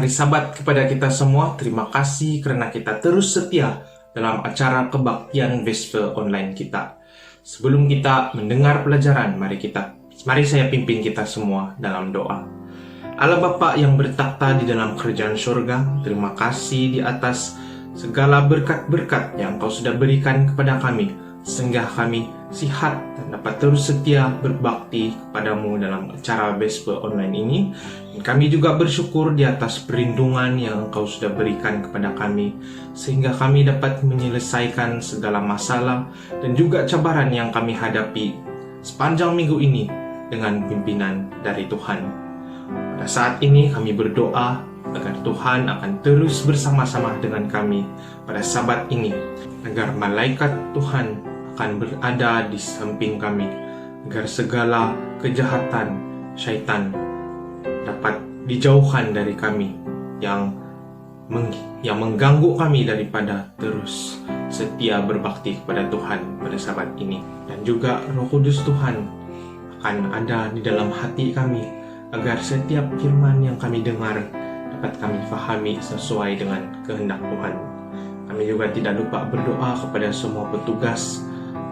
Hari Sabat kepada kita semua. Terima kasih karena kita terus setia dalam acara kebaktian Vesper online kita. Sebelum kita mendengar pelajaran, mari saya pimpin kita semua dalam doa. Allah Bapa yang bertakhta di dalam kerajaan surga, terima kasih di atas segala berkat-berkat yang Kau sudah berikan kepada kami, sehingga kami sihat dan dapat terus setia berbakti kepadamu dalam acara Vesper online ini. Dan kami juga bersyukur di atas perlindungan yang Engkau sudah berikan kepada kami, sehingga kami dapat menyelesaikan segala masalah dan juga cabaran yang kami hadapi sepanjang minggu ini dengan pimpinan dari Tuhan. Pada saat ini kami berdoa agar Tuhan akan terus bersama-sama dengan kami pada Sabat ini, agar malaikat Tuhan akan berada di samping kami, agar segala kejahatan syaitan dapat dijauhkan dari kami yang mengganggu kami daripada terus setia berbakti kepada Tuhan pada Sabat ini. Dan juga Roh Kudus Tuhan akan ada di dalam hati kami, agar setiap firman yang kami dengar dapat kami fahami sesuai dengan kehendak Tuhan. Kami juga tidak lupa berdoa kepada semua petugas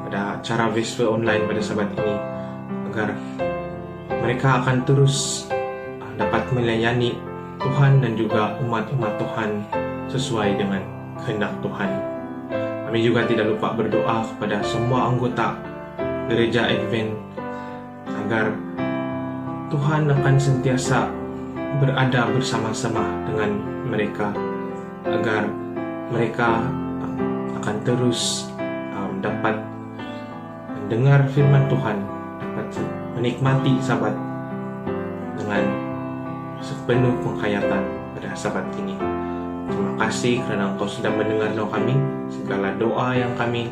pada acara Vesper online pada Sabat ini, agar mereka akan terus dapat melayani Tuhan dan juga umat-umat Tuhan sesuai dengan kehendak Tuhan. Kami juga tidak lupa berdoa kepada semua anggota Gereja Advent, agar Tuhan akan sentiasa berada bersama-sama dengan mereka, agar mereka akan terus dapat mendengar firman Tuhan, dapat menikmati Sabat dengan sepenuh penghayatan pada Sabat ini. Terima kasih karena Engkau sudah mendengar doa kami. Segala doa yang kami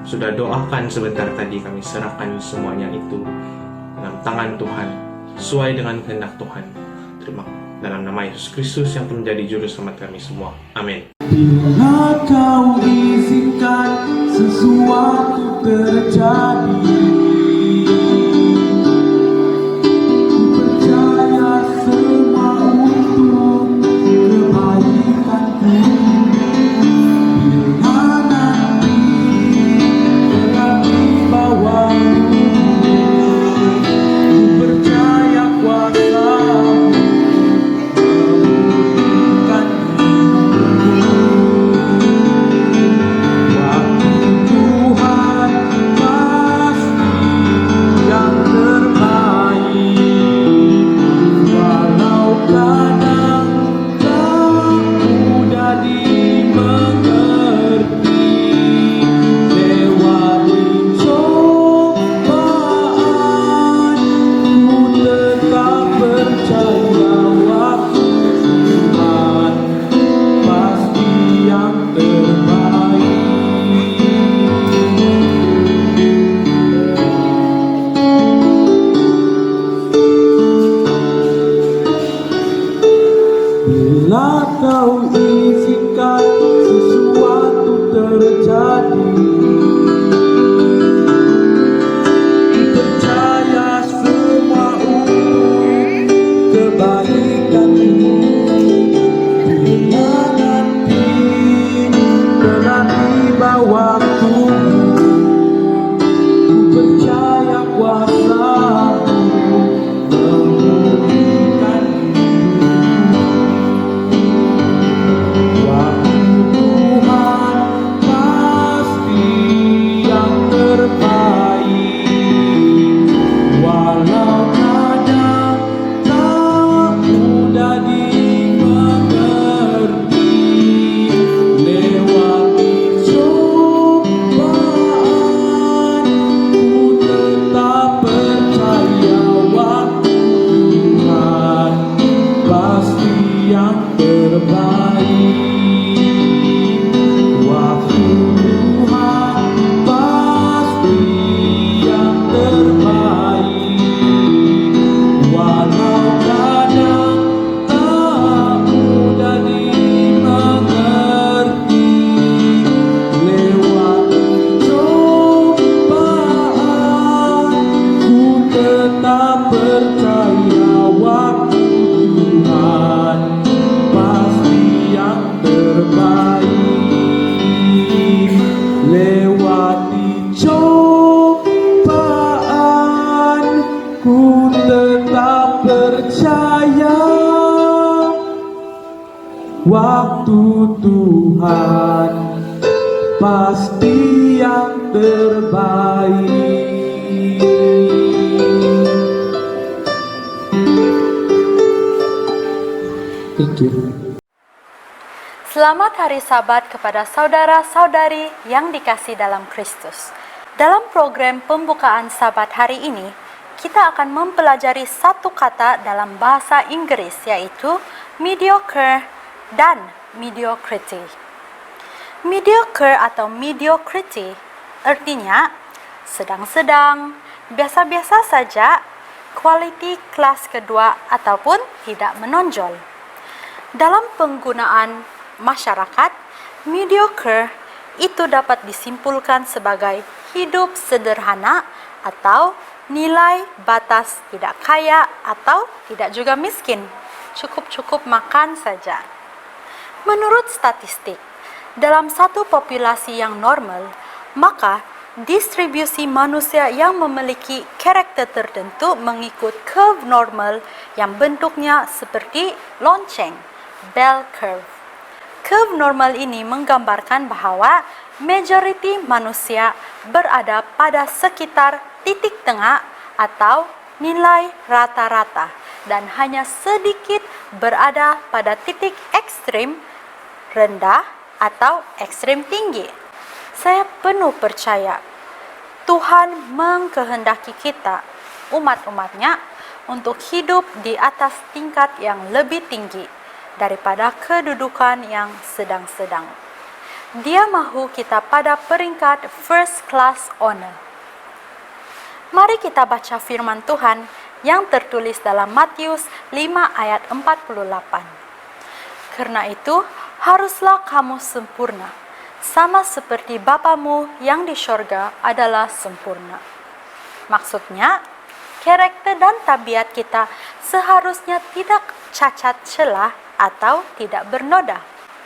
sudah doakan sebentar tadi, kami serahkan semuanya itu dalam tangan Tuhan, sesuai dengan kehendak Tuhan. Terima dalam nama Yesus Kristus yang menjadi juru selamat kami semua. Amin. Bila Kau izinkan sesuatu terjadi, percaya semua untuk kebaikanku. Bila nanti berat di bawahmu, ku percaya kuasa-Mu memulihkan hidupku. Waktu Tuhan pasti yang terbaik, walau kadang tak mudah dimengerti. Lewati cobaan, ku tetap percaya waktu Tuhan pasti yang terbaik. Bila Kau izinkan sesuatu terjadi, percaya semua untuk kebaikanmu. Bila nanti telah tiba waktumu, ku percaya kuasa-Mu memulihkan hidupku. Waktu Tuhan pasti yang terbaik, walau kadang tak mudah dimengerti. percaya waktu Tuhan pasti yang terbaik. Thank you. Selamat Hari Sabat kepada saudara-saudari yang dikasihi dalam Kristus. Dalam program pembukaan Sabat hari ini, kita akan mempelajari satu kata dalam bahasa Inggris, yaitu mediocre dan mediocrity. Mediocre atau mediocrity artinya sedang-sedang, biasa-biasa saja, quality kelas kedua ataupun tidak menonjol. Dalam penggunaan masyarakat, mediocre itu dapat disimpulkan sebagai hidup sederhana atau nilai batas tidak kaya atau tidak juga miskin, cukup-cukup makan saja. Menurut statistik, dalam satu populasi yang normal, maka distribusi manusia yang memiliki karakter tertentu mengikut curve normal yang bentuknya seperti lonceng, bell curve. Curve normal ini menggambarkan bahwa majoriti manusia berada pada sekitar titik tengah atau nilai rata-rata dan hanya sedikit berada pada titik ekstrim rendah atau ekstrim tinggi. Saya penuh percaya Tuhan mengkehendaki kita, umat-umatnya, untuk hidup di atas tingkat yang lebih tinggi daripada kedudukan yang sedang-sedang. Dia mahu kita pada peringkat first class honor. Mari kita baca firman Tuhan yang tertulis dalam Matius 5 ayat 48. Karena itu, haruslah kamu sempurna, sama seperti Bapamu yang di sorga adalah sempurna. Maksudnya, karakter dan tabiat kita seharusnya tidak cacat celah atau tidak bernoda.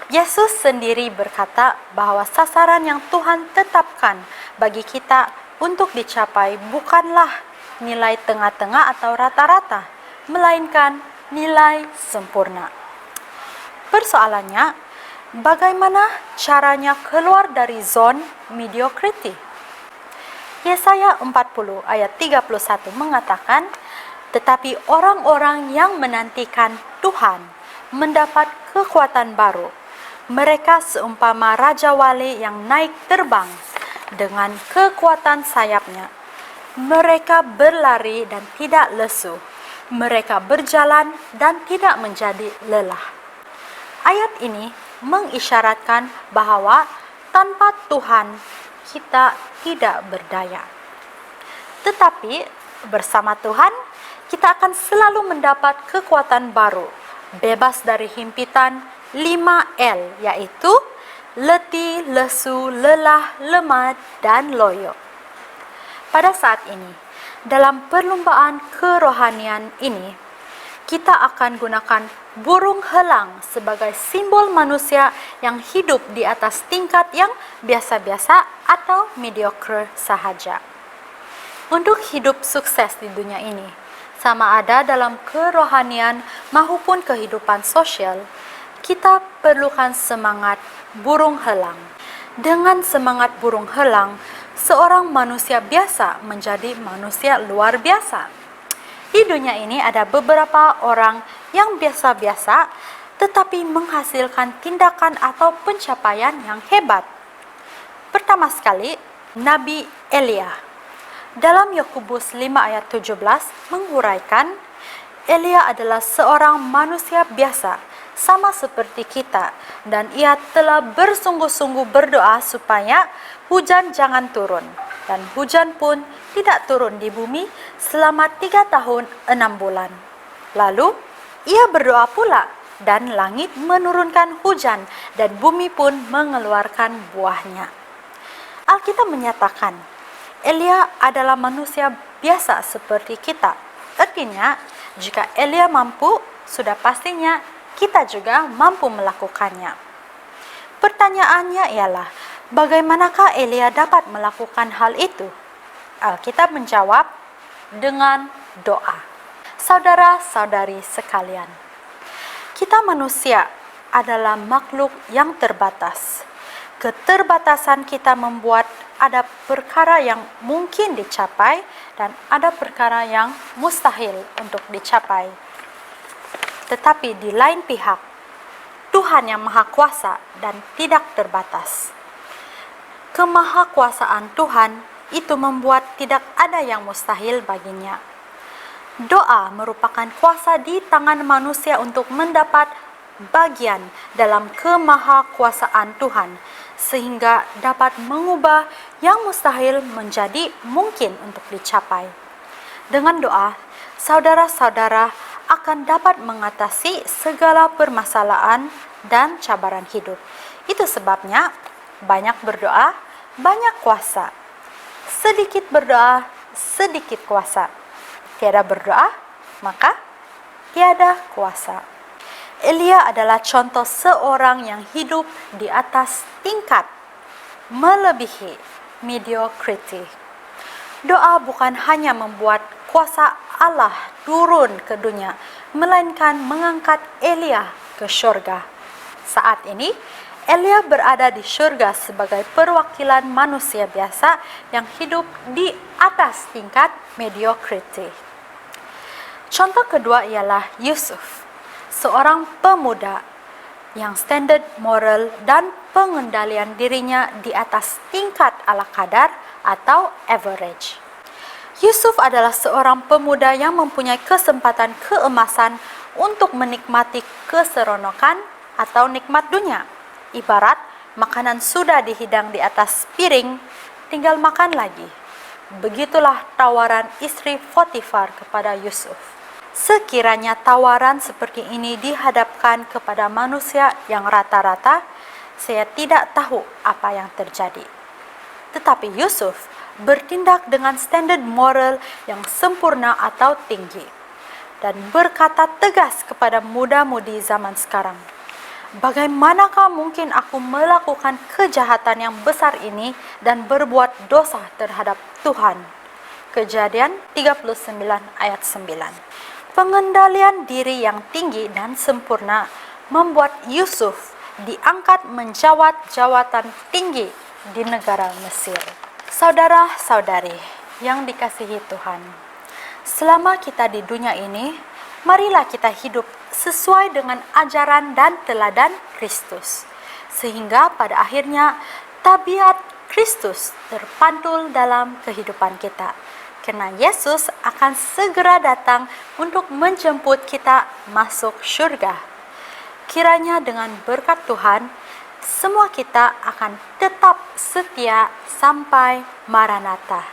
Yesus sendiri berkata bahwa sasaran yang Tuhan tetapkan bagi kita untuk dicapai bukanlah nilai tengah-tengah atau rata-rata, melainkan nilai sempurna. Persoalannya, bagaimana caranya keluar dari zona mediocrity? Yesaya 40 ayat 31 mengatakan, tetapi orang-orang yang menantikan Tuhan mendapat kekuatan baru. Mereka seumpama Raja Wali yang naik terbang dengan kekuatan sayapnya. Mereka berlari dan tidak lesu. Mereka berjalan dan tidak menjadi lelah. Ayat ini mengisyaratkan bahwa tanpa Tuhan kita tidak berdaya. Tetapi bersama Tuhan kita akan selalu mendapat kekuatan baru, bebas dari himpitan 5L, yaitu letih, lesu, lelah, lemah, dan loyo. Pada saat ini, dalam perlombaan kerohanian ini, kita akan gunakan burung helang sebagai simbol manusia yang hidup di atas tingkat yang biasa-biasa atau mediocre sahaja. Untuk hidup sukses di dunia ini, sama ada dalam kerohanian maupun kehidupan sosial, kita perlukan semangat burung helang. Dengan semangat burung helang, seorang manusia biasa menjadi manusia luar biasa. Di dunia ini ada beberapa orang yang biasa-biasa tetapi menghasilkan tindakan atau pencapaian yang hebat. Pertama sekali, Nabi Elia. Dalam Yakobus 5 ayat 17 menguraikan, Elia adalah seorang manusia biasa, sama seperti kita, dan ia telah bersungguh-sungguh berdoa supaya hujan jangan turun, dan hujan pun tidak turun di bumi selama 3 tahun 6 bulan. Lalu, ia berdoa pula, dan langit menurunkan hujan, dan bumi pun mengeluarkan buahnya. Alkitab menyatakan, Elia adalah manusia biasa seperti kita. Artinya, jika Elia mampu, sudah pastinya kita juga mampu melakukannya. Pertanyaannya ialah, bagaimanakah Elia dapat melakukan hal itu? Alkitab menjawab dengan doa. Saudara-saudari sekalian, kita manusia adalah makhluk yang terbatas. Keterbatasan kita membuat ada perkara yang mungkin dicapai dan ada perkara yang mustahil untuk dicapai. Tetapi di lain pihak, Tuhan yang Maha Kuasa dan tidak terbatas. Kemahakuasaan Tuhan itu membuat tidak ada yang mustahil baginya. Doa merupakan kuasa di tangan manusia untuk mendapat bagian dalam kemahakuasaan Tuhan, sehingga dapat mengubah yang mustahil menjadi mungkin untuk dicapai. Dengan doa, saudara-saudara akan dapat mengatasi segala permasalahan dan cabaran hidup. Itu sebabnya banyak berdoa, banyak kuasa. Sedikit berdoa, sedikit kuasa. Tiada berdoa, maka tiada kuasa. Elia adalah contoh seorang yang hidup di atas tingkat melebihi mediocrity. Doa bukan hanya membuat kuasa Allah turun ke dunia, melainkan mengangkat Elia ke surga. Saat ini, Elia berada di surga sebagai perwakilan manusia biasa yang hidup di atas tingkat mediocrity. Contoh kedua ialah Yusuf, seorang pemuda yang standard moral dan pengendalian dirinya di atas tingkat ala kadar atau average. Yusuf adalah seorang pemuda yang mempunyai kesempatan keemasan untuk menikmati keseronokan atau nikmat dunia. Ibarat makanan sudah dihidang di atas piring, tinggal makan lagi. Begitulah tawaran istri Potifar kepada Yusuf. Sekiranya tawaran seperti ini dihadapkan kepada manusia yang rata-rata, saya tidak tahu apa yang terjadi. Tetapi Yusuf bertindak dengan standar moral yang sempurna atau tinggi dan berkata tegas kepada muda-mudi zaman sekarang, "Bagaimanakah mungkin aku melakukan kejahatan yang besar ini dan berbuat dosa terhadap Tuhan?" Kejadian 39 ayat 9. Pengendalian diri yang tinggi dan sempurna membuat Yusuf diangkat menjawat jawatan tinggi di negara Mesir. Saudara-saudari yang dikasihi Tuhan, selama kita di dunia ini, marilah kita hidup sesuai dengan ajaran dan teladan Kristus, sehingga pada akhirnya tabiat Kristus terpantul dalam kehidupan kita. Karena Yesus akan segera datang untuk menjemput kita masuk surga. Kiranya dengan berkat Tuhan, semua kita akan tetap setia sampai Maranatha.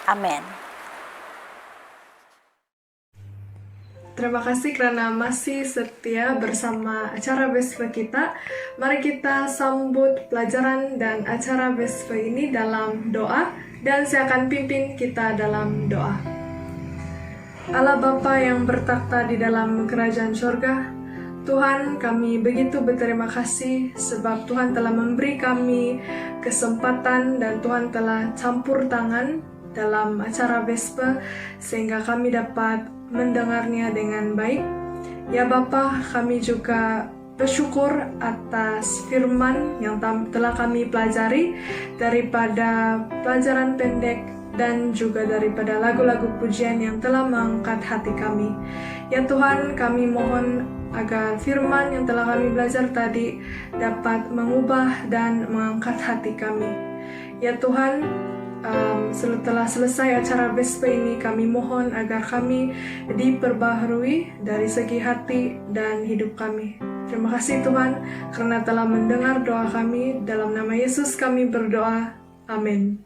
Amin. Terima kasih karena masih setia bersama acara Vespa kita. Mari kita sambut pelajaran dan acara Vespa ini dalam doa, dan saya akan pimpin kita dalam doa. Allah Bapa yang bertakhta di dalam kerajaan surga, Tuhan, kami begitu berterima kasih sebab Tuhan telah memberi kami kesempatan dan Tuhan telah campur tangan dalam acara Vespa sehingga kami dapat mendengarnya dengan baik. Ya Bapa, kami juga bersyukur atas firman yang telah kami pelajari daripada pelajaran pendek dan juga daripada lagu-lagu pujian yang telah mengangkat hati kami. Ya Tuhan, kami mohon agar firman yang telah kami belajar tadi dapat mengubah dan mengangkat hati kami. Ya Tuhan, setelah selesai acara Vespa ini, kami mohon agar kami diperbaharui dari segi hati dan hidup kami. Terima kasih Tuhan, karena telah mendengar doa kami. Dalam nama Yesus kami berdoa. Amin.